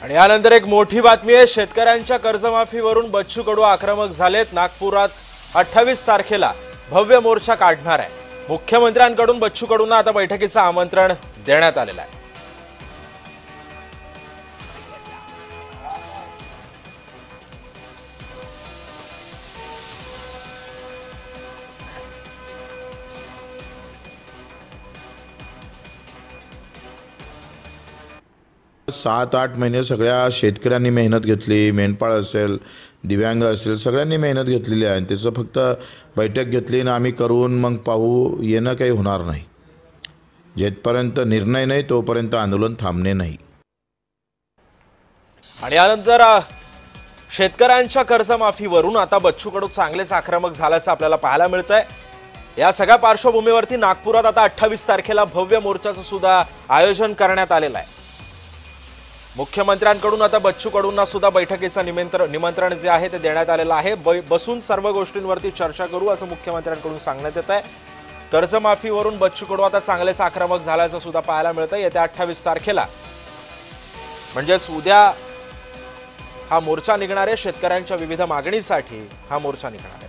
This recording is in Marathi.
आणि यानंतर एक मोठी बातमी आहे। शेतकऱ्यांच्या कर्जमाफीवरून बच्चू कडू आक्रमक झालेत। नागपुरात 28 तारखेला भव्य मोर्चा काढणार आहे। मुख्यमंत्र्यांकडून बच्चू कडूंना आता बैठकीचं आमंत्रण देण्यात आलेलं आहे। सात आठ महिने सगळ्या शेतकऱ्यांनी मेहनत घेतली। मेंढपाळ असेल, दिव्यांग असेल, सगळ्यांनी मेहनत घेतलेली आहे। त्याचं फक्त बैठक घेतली आणि आम्ही करून मग पाहू येणं काही होणार नाही। जेथपर्यंत निर्णय नाही तोपर्यंत आंदोलन थांबणे नाही। आणि यानंतर शेतकऱ्यांच्या कर्जमाफीवरून आता बच्चू कडू चांगलेच आक्रमक झाल्याचं आपल्याला पाहायला मिळतंय। या सगळ्या पार्श्वभूमीवरती नागपुरात आता 28 तारखेला भव्य मोर्चाचं सुद्धा आयोजन करण्यात आलेलं आहे। मुख्यमंत्र्यांकडून आता बच्चू कडूंना सुद्धा बैठकीचं निमंत्रण जे आहे ते देण्यात आलेलं आहे। बसून सर्व गोष्टींवरती चर्चा करू असं मुख्यमंत्र्यांकडून सांगण्यात येत आहे। कर्जमाफीवरून बच्चू कडू आता चांगलेच आक्रमक झाल्याचं सुद्धा पाहायला मिळतंय। येत्या 28 तारखेला म्हणजेच उद्या हा मोर्चा निघणार आहे। शेतकऱ्यांच्या विविध मागणीसाठी हा मोर्चा निघणार आहे।